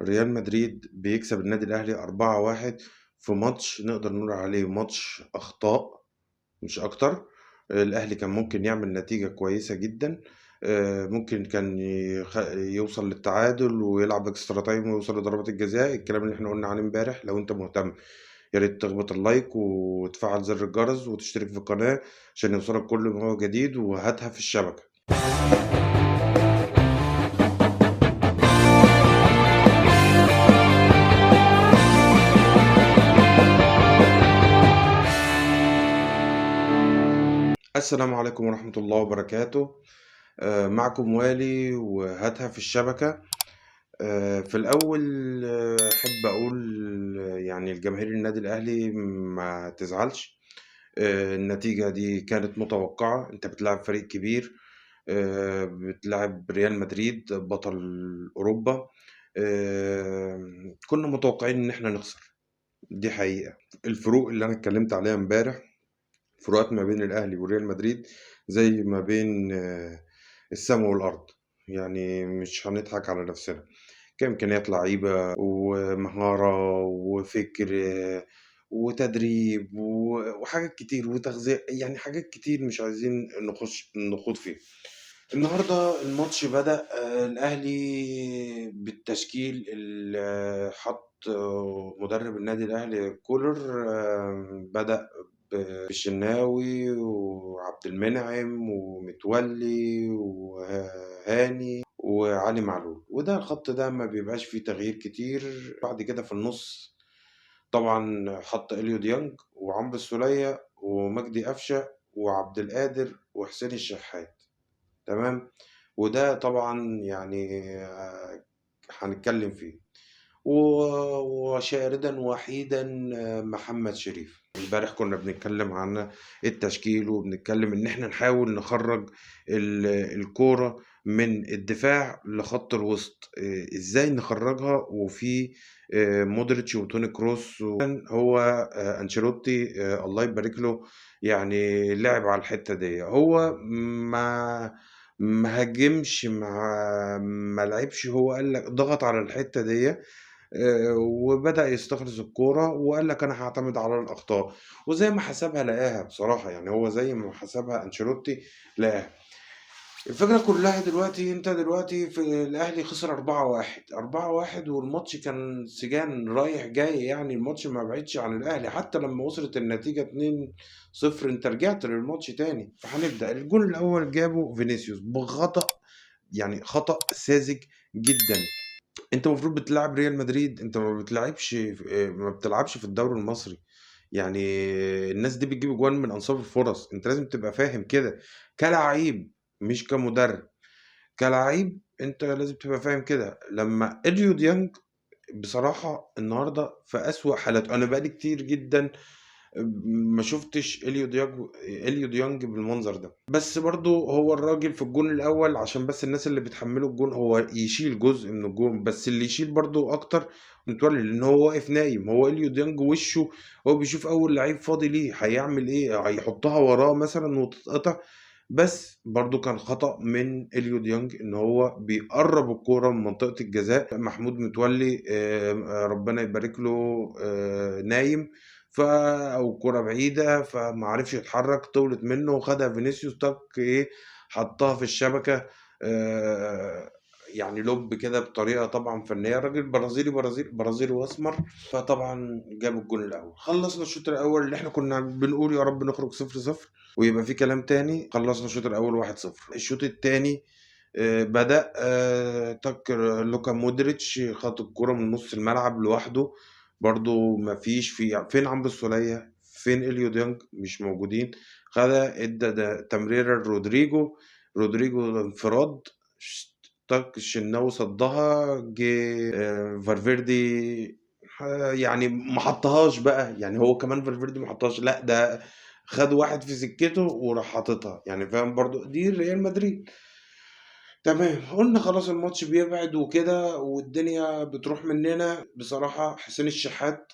ريال مدريد بيكسب النادي الأهلي 4-1 في ماتش نقدر نقول عليه ماتش أخطاء مش أكتر. الأهلي كان ممكن يعمل نتيجة كويسة جدًا. ممكن كان يوصل للتعادل ويلعب extra time ويوصل لضربات الجزاء، الكلام اللي إحنا قُلنا عليه امبارح. لو أنت مهتم يا ريت تخبط اللايك وتفعّل زر الجرس وتشترك في القناة عشان يوصلك كل ما هو جديد، وهاتها في الشبكة. السلام عليكم ورحمة الله وبركاته. معكم والي وهاتها في الشبكة. في الأول أحب أقول يعني لجماهير النادي الأهلي ما تزعلش. النتيجة دي كانت متوقعة، أنت بتلاعب فريق كبير، بتلاعب ريال مدريد بطل أوروبا. كنا متوقعين إن إحنا نخسر، دي حقيقة. الفروق اللي أنا اتكلمت عليها امبارح، فروقات ما بين الأهلي وريال مدريد زي ما بين السما والأرض. يعني مش هنضحك على نفسنا، كإمكانيات لعيبة ومهارة وفكر وتدريب وحاجات كتير وتغذية، يعني حاجات كتير مش عايزين نخوض فيها. النهارده الماتش بدأ، الأهلي بالتشكيل اللي حط مدرب النادي الأهلي كولر. بدأ بالشناوي وعبد المنعم ومتولي وهاني وعلي معلول، وده الخط ده ما بيبقاش فيه تغيير كتير. بعد كده في النص طبعا حط إليو ديانج وعمرو السولية ومجدي قفشة وعبد القادر وحسين الشحات. تمام. وده طبعا يعني هنتكلم فيه. وشاردا وحيدا محمد شريف. امبارح كنا بنتكلم عن التشكيل وبنتكلم ان احنا نحاول نخرج الكورة من الدفاع لخط الوسط. ازاي نخرجها وفي مودريتش وتوني كروس. وكان هو انشيلوتي الله يبارك له، يعني لعب على الحتة دي. هو ما هاجمش، ما لعبش، هو قال لك ضغط على الحتة دي. وبدأ يستخلص الكورة وقال لك أنا هاعتمد على الأخطاء، وزي ما حسبها لقاها بصراحة. يعني هو زي ما حسبها أنشيلوتي لقاها. الفكرة كلها دلوقتي، أنت دلوقتي في الأهلي خسر 4-1 4-1، والماتش كان سجان رايح جاي. يعني الماتش ما بعدش عن الأهلي، حتى لما وصلت النتيجة 2-0 أنت رجعت للماتش تاني. فهنبدأ الجول الأول جابه فينيسيوس بخطأ، يعني خطأ ساذج جدا. انت المفروض بتلعب ريال مدريد، انت ما بتلعبش في الدوري المصري. يعني الناس دي بتجيب اجوان من انصاف الفرص، انت لازم تبقى فاهم كده كلاعب مش كمدرب. كلاعب انت لازم تبقى فاهم كده. لما ادريو ديانج بصراحة النهارده في أسوأ حالاته، انا بقالي كتير جدا ما شفتش اليو ديانج بالمنظر ده. بس برضو هو الراجل في الجون الاول، عشان بس الناس اللي بتحمله الجون هو يشيل جزء من الجون، بس اللي يشيل برضو اكتر متولي، لان هو واقف نايم. هو اليو ديانج وشه هو بيشوف اول لعيب فاضي ليه هيعمل ايه، هيحطها وراه مثلا وتتقطع. بس برضو كان خطأ من اليو ديانج ان هو بيقرب الكوره من منطقة الجزاء. محمود متولي ربنا يبارك له نايم، أو كرة بعيدة فما عرفش يتحرك، طولت منه وخدها فينيسيوس طق ايه، حطها في الشبكة. يعني لوب كده بطريقة طبعا فنية. الراجل برازيلي واسمر، فطبعا جاب الجون الاول. خلصنا الشوط الاول اللي احنا كنا بنقول يا رب نخرج 0-0 ويبقى في كلام تاني. خلصنا الشوط الاول 1-0. الشوط التاني بدأ لوكا مودريتش خد الكرة من نص الملعب لوحده. برضو ما فيش فين عمرو السولية، فين اليو ديانج، مش موجودين. خدها ادى ده تمريرة رودريجو انفراد، طق الشناوي صدها، جه فالفيردي يعني ما حطهاش بقى. يعني هو كمان فالفيردي ما حطهاش، لا ده خد واحد في سكته وراح حاططها. يعني فاهم، برضو دي ريال مدريد. تمام، قلنا خلاص الماتش بيبعد وكده والدنيا بتروح مننا. بصراحة حسين الشحات،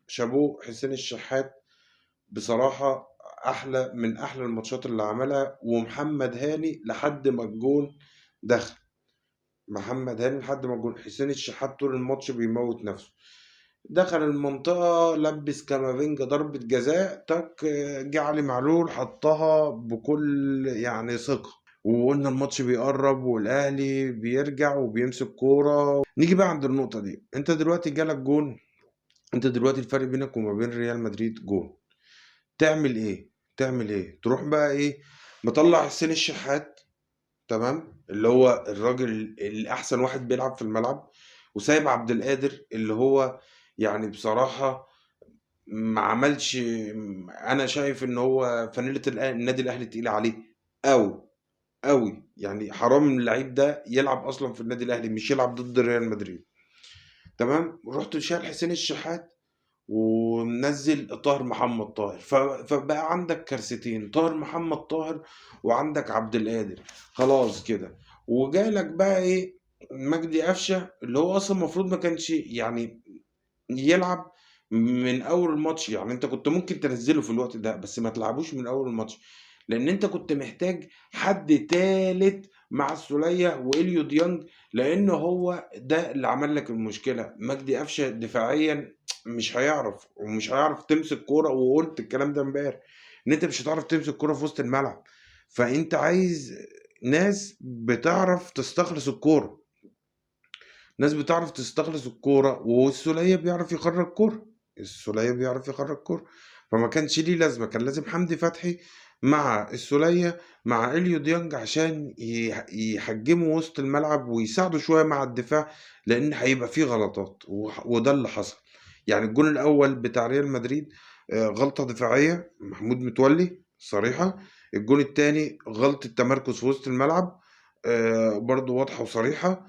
شابوه حسين الشحات بصراحة، أحلى من أحلى الماتشات اللي عملها. ومحمد هاني لحد ما الجون دخل، محمد هاني لحد ما الجون. حسين الشحات طول الماتش بيموت نفسه، دخل المنطقة لبس كامافينجا ضربة جزاء تك، جه علي معلول حطها بكل يعني ثقة. وقلنا الماتش بيقرب والاهلي بيرجع وبيمسك كورة. نيجي بقى عند النقطة دي، انت دلوقتي جالك جون، انت دلوقتي الفرق بينك وما بين ريال مدريد جون، تعمل ايه؟ تعمل ايه؟ تروح بقى ايه؟ مطلع حسين الشحات، تمام، اللي هو الراجل الاحسن واحد بيلعب في الملعب، وسايب عبد القادر اللي هو يعني بصراحة ما عملش. انا شايف ان هو فانيلة النادي الاهلي تقيلة عليه قوي قوي، يعني حرام اللعيب ده يلعب اصلا في النادي الاهلي، مش يلعب ضد ريال مدريد. تمام، رحت شايل حسين الشحات ومنزل طاهر محمد طاهر، فبقى عندك كارثتين، طاهر محمد طاهر وعندك عبد القادر، خلاص كده. وجالك بقى ايه؟ مجدي قفشه اللي هو اصلا المفروض ما كانش يعني يلعب من اول الماتش. يعني انت كنت ممكن تنزله في الوقت ده بس ما تلعبوش من اول الماتش، لان انت كنت محتاج حد تالت مع السولية واليو ديانج، لان هو ده اللي عمل لك المشكلة. مجدي قفشة دفاعيا مش هيعرف، ومش هيعرف تمسك كورة، وقلت الكلام ده امبارح ان انت مش هتعرف تمسك كورة في وسط الملعب. فانت عايز ناس بتعرف تستخلص الكورة، ناس بتعرف تستخلص الكورة، والسولية بيعرف يخرج كورة، السولية بيعرف يخرج كورة. فما كانش ليه لازمة، كان لازم حمدي فتحي مع السولية مع إليو ديانج عشان يحجموا وسط الملعب ويساعدوا شوية مع الدفاع، لأن هيبقى فيه غلطات، وده اللي حصل. يعني الجون الأول بتاع ريال مدريد غلطة دفاعية محمود متولي صريحة. الجون التاني غلطة تمركز في وسط الملعب برضو واضحة وصريحة.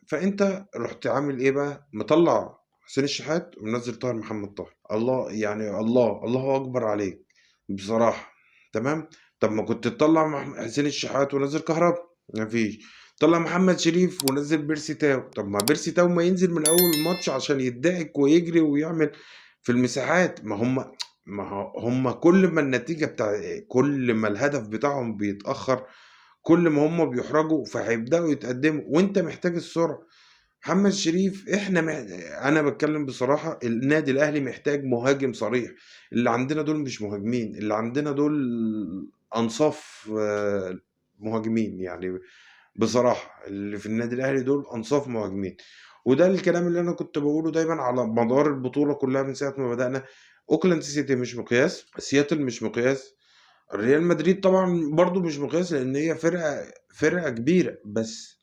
فانت رحت عامل ايه بقى؟ مطلع حسين الشحات ومنزل طاهر محمد طاهر. الله يعني، الله اكبر عليك بصراحة. تمام. طب ما كنت تطلع حسين الشحات ونزل كهربا؟ مفيش. طلع محمد شريف ونزل بيرسي تاو. طب ما بيرسي تاو ما ينزل من اول الماتش عشان يدعك ويجري ويعمل في المساحات. ما هم كل ما النتيجة كل ما الهدف بتاعهم بيتأخر، كل ما هم بيحرجوا فهيبدأوا يتقدموا، وانت محتاج السرعة. محمد شريف انا بتكلم بصراحة، النادي الاهلي محتاج مهاجم صريح. اللي عندنا دول مش مهاجمين، اللي عندنا دول انصاف مهاجمين يعني. بصراحة اللي في النادي الاهلي دول انصاف مهاجمين. وده الكلام اللي انا كنت بقوله دايما على مدار البطولة كلها من ساعة ما بدأنا. اوكلاند سيتي مش مقياس، سياتل مش مقياس، ريال مدريد طبعا برضو مش مقياس، لان هي فرقة كبيرة. بس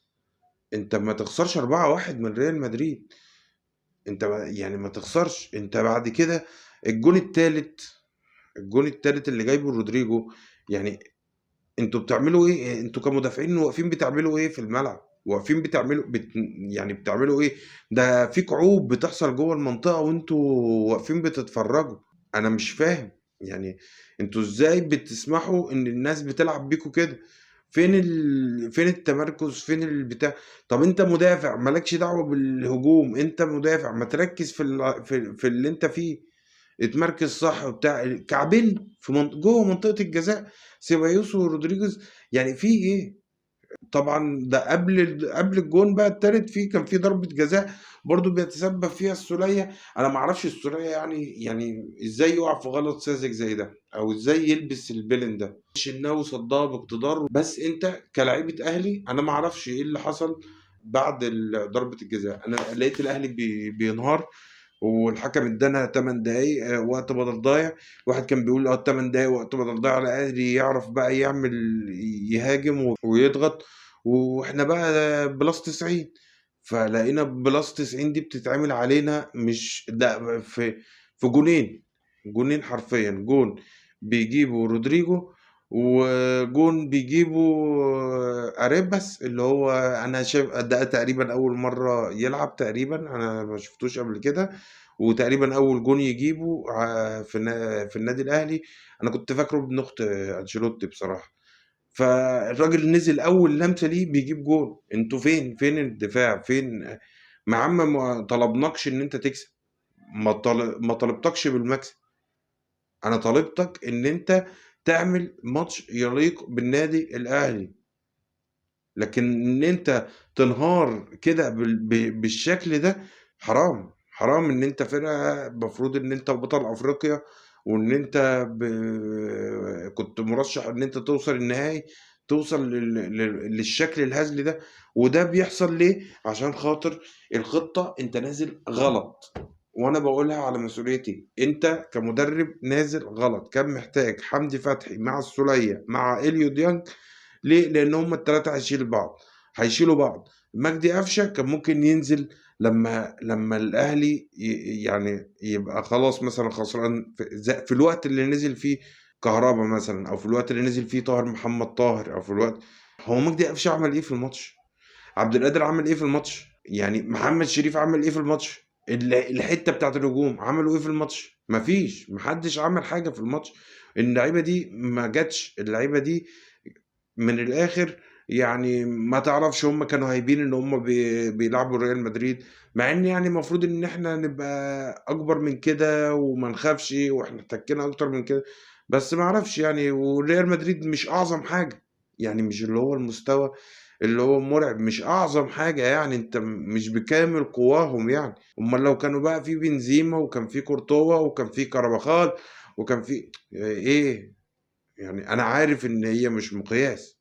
انت ما تخسرش 4-1 من ريال مدريد، انت يعني ما تخسرش. انت بعد كده الجون التالت، الجون التالت اللي جايبه رودريجو، يعني انتوا بتعملوا ايه؟ انتوا كمدافعين واقفين بتعملوا ايه في الملعب؟ واقفين يعني بتعملوا ايه؟ ده في كعوب بتحصل جوه المنطقة وانتوا واقفين بتتفرجوا. انا مش فاهم يعني انتوا ازاي بتسمحوا ان الناس بتلعب بيكوا كده؟ فين التمركز؟ فين البتاع؟ طب انت مدافع مالكش دعوة بالهجوم، انت مدافع ما تركز في اللي انت فيه، اتمركز صح وبتاع. كعبين في جوه منطقة الجزاء سيبايوس ورودريجيز، يعني في ايه؟ طبعا ده قبل الجون بقى التالت، كان في ضربة جزاء برضو بيتسبب فيها السولية. انا ما اعرفش السولية يعني ازاي يقع في غلط ساذج زي ده، او ازاي يلبس البلن ده. الشناوي صدها باقتدار، بس انت كلاعيبة اهلي انا ما اعرفش ايه اللي حصل بعد ضربة الجزاء. انا لقيت الاهلي بينهار، والحكم ادانا 8 دقايق وقت بدل ضايع. واحد كان بيقول 8 دقايق وقت بدل ضايع على الاهلي يعرف بقى يعمل، يهاجم ويضغط. واحنا بقى بلس 90، فلقينا بلس 90 دي بتتعمل علينا، مش ده في جونين حرفيا. جون بيجيبه رودريجو، وجون بيجيبه اريباس اللي هو انا شايف ده تقريبا اول مره يلعب، تقريبا انا ما شفتوش قبل كده، وتقريبا اول جون يجيبه في النادي الاهلي. انا كنت فاكره ابن اخت انشيلوتي بصراحه. فالراجل نزل اول لمسه ليه بيجيب جون. انتوا فين الدفاع؟ فين؟ ما عم ما طلبناكش ان انت تكسب، ما طلبتكش بالمكسب، انا طالبتك ان انت تعمل ماتش يليق بالنادي الاهلي. لكن إن أنت تنهار كده بالشكل ده حرام، حرام إن أنت فرقة المفروض إن أنت بطل أفريقيا، وإن أنت كنت مرشح إن أنت توصل النهائي، توصل للشكل الهزلي ده. وده بيحصل ليه؟ عشان خاطر الخطة أنت نازل غلط، وأنا باقولها على مسؤوليتي، أنت كمدرب نازل غلط، كان محتاج حمدي فتحي مع السولية مع إليو ديانج. ليه؟ لأن هُم ال3 هيشيلوا بعض. مجدي قفشة كان ممكن ينزل لمّا الأهلي يعني يبقى خلاص مثلًا خسران في الوقت اللي نزل فيه كهربا مثلًا، أو في الوقت اللي نزل فيه طاهر محمد طاهر، أو في الوقت. هو مجدي قفشة عمل إيه في الماتش؟ عبد القادر عمل إيه في الماتش؟ يعني محمد شريف عمل إيه في الماتش؟ الحتّة بتاعة الهجوم عملوا إيه في الماتش؟ ما فيش، ما حدش عمل حاجة في الماتش. اللعيبة دي ما جاتش، اللعيبة دي من الآخر يعني ما تعرفش هم كانوا هايبين إن هم بيلعبوا ريال مدريد، مع إن يعني المفروض إن إحنا نبقى أكبر من كده وما نخافش، وإحنا احتكينا أكتر من كده. بس ما أعرفش يعني، وريال مدريد مش أعظم حاجة، يعني مش اللي هو المستوى اللي هو مرعب، مش أعظم حاجة يعني، أنت مش بكامل قواهم يعني. أمال لو كانوا بقى في بنزيما وكان في كورتوا وكان في كارفاخال وكان في إيه، يعني أنا عارف إن هي مش مقياس،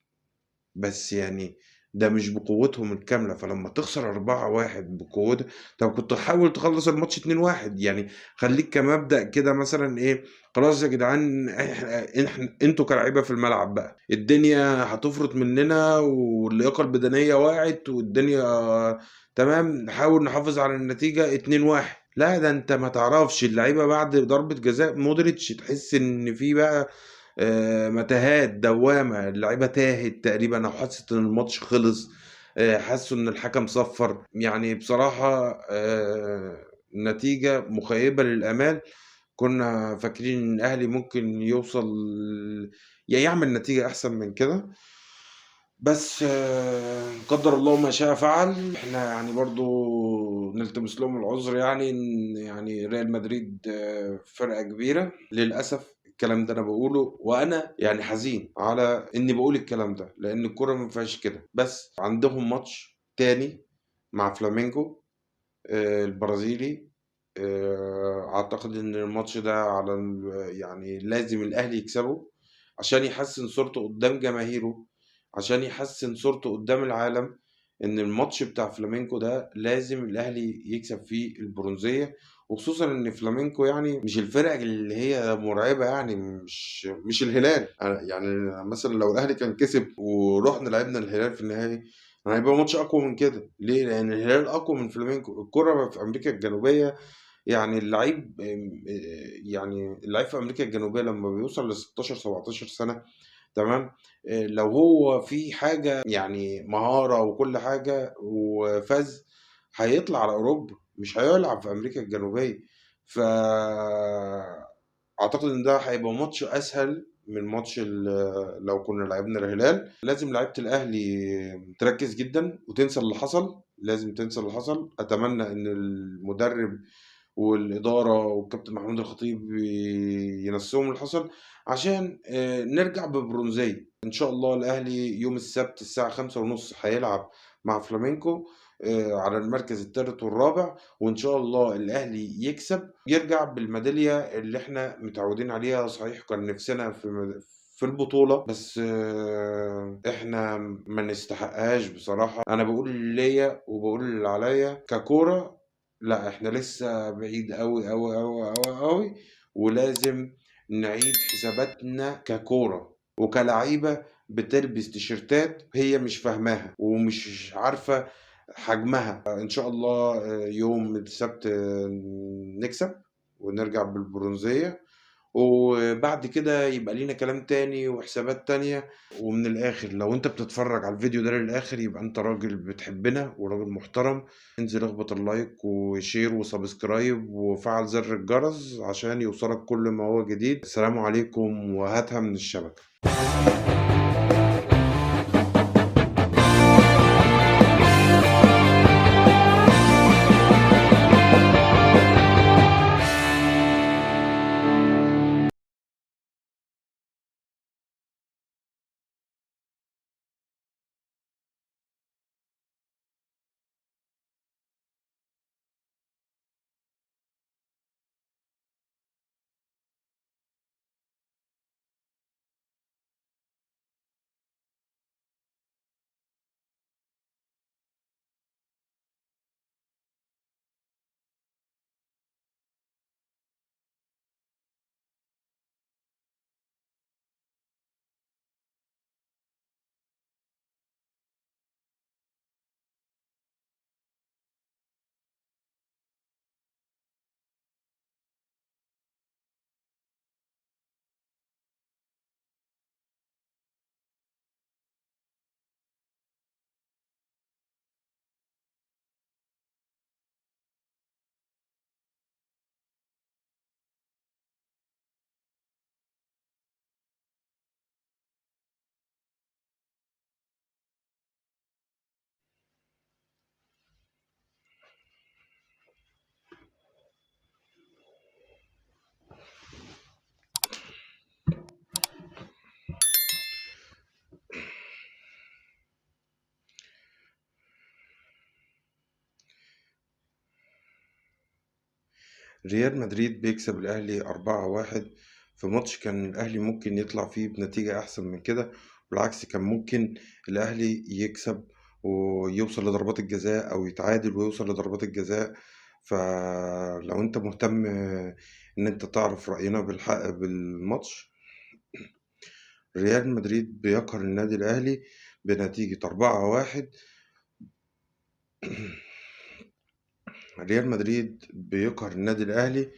بس يعني ده مش بقوتهم الكاملة. فلمّا تخسر 4-1 بقوتك، طب كنت حاول تخلّص الماتش 2-1 يعني. خلّيك كمبدأ كده مثلًا إيه، خلاص يا جدعان إحنا أنتم كلاعيبة في الملعب بقى، الدنيا هتفرط مننا واللياقة البدنية وقعت والدنيا تمام، نحاول نحافظ على النتيجة 2-1. لأ، ده أنت ما تعرفش اللعيبة بعد ضربة جزاء مودريتش تحس إن في بقى متاهات، دوّامة، اللعيبة تاهت تقريبًا أو حَسِّت إن الماتش خلص، حسّوا إن الحكم صفّر. يعني بصراحة نتيجة مخيّبة للآمال. كُنّا فاكرين إن الأهلي ممكن يوصل يعمل نتيجة أحسن من كده، بس قدّر الله ما شاء فعل. إحنا يعني برضه نلتمس لهم العذر يعني، إن يعني ريال مدريد فرقة كبيرة، للأسف الكلام ده أنا باقوله وأنا يعني حزين على إني باقول الكلام ده، لإن الكورة ما فيهاش كده. بس عندهم ماتش تاني مع فلامينجو البرازيلي. أعتقد إن الماتش ده على يعني لازم الأهلي يكسبه عشان يحسّن صورته قدّام جماهيره، عشان يحسّن صورته قدّام العالم، إن الماتش بتاع فلامينكو ده لازم الأهلي يكسب فيه البرونزية. وخصوصًا إن فلامينكو يعني مش الفرق اللي هي مرعبة يعني، مش الهلال. يعني مثلًا لو الأهلي كان كسب ورُحنا لعبنا الهلال في النهائي، كان هيبقى ماتش أقوى من كده. ليه؟ لأن الهلال أقوى من فلامينكو. الكرة في أمريكا الجنوبية يعني اللعيب يعني اللعيب في أمريكا الجنوبية لمّا بيوصل ل16، 17 سَنة تمام. لو هو في حاجة يعني مهارة وكل حاجة وفَز، هيطلع على أوروبا، مش هيلعب في أمريكا الجنوبية. أعتقد إن ده هيبقى ماتش أسهل من ماتش لو كنا لعبنا الهلال. لازم لعيبة الأهلي تركّز جدًا وتنسى اللي حصل، لازم تنسى اللي حصل. أتمنى إن المدرب والإدارة والكابتن محمود الخطيب ينسّوهم اللي حصل، عشان نرجع ببرونزية. إن شاء الله الأهلي يوم السبت الساعة 17:30 هيلعب مع فلامينكو على المركز التالت والرابع، وإن شاء الله الأهلي يكسب، يرجع بالميدالية اللي إحنا متعودين عليها. صحيح كان نِفْسنا في البطولة، بس إحنا ما نستحقهاش بصراحة. أنا باقول اللي ليّا وباقول اللي عليّا ككورة. لأ، إحنا لسه بعيد أوي، أوي، أوي، أوي، أوي، ولازم نعيد حساباتنا ككورة، وكلعيبة بتلبس تيشيرتات هي مش فاهماها ومش عارفة حجمها. إن شاء الله يوم السبت نكسب ونرجع بالبرونزية، وبعد كده يبقى لينا كلام تاني وحسابات تانية. ومن الآخر لو أنت بتتفرج على الفيديو ده للآخر يبقى أنت راجل بتحبنا وراجل محترم. انزل اخبط اللايك وشير وسبسكرايب وفعل زر الجرس عشان يوصلك كل ما هو جديد. السلام عليكم، وهاتها من الشبكة. ريال مدريد بيكسب الأهلي 4-1 في ماتش كان الأهلي ممكن يطلع فيه بنتيجة أحسن من كده. بالعكس كان ممكن الأهلي يكسب ويوصل لضربات الجزاء أو يتعادل ويوصل لضربات الجزاء. فلو أنت مهتم إن أنت تعرف رأينا بالحق بالماتش، ريال مدريد بيقهر النادي الأهلي بنتيجة 4-1. ريال مدريد بيقهر النادي الأهلي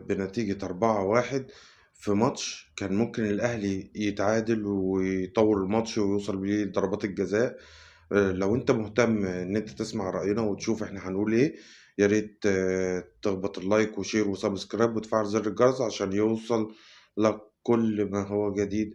بنتيجة 4-1 في ماتش كان ممكن الأهلي يتعادل ويطول الماتش ويوصل بيه لضربات الجزاء. لو أنت مهتم إن أنت تسمع رأينا وتشوف إحنا هنقول إيه، يا ريت تخبط اللايك وشير وسبسكرايب وتفعل زر الجرس عشان يوصل لك كل ما هو جديد.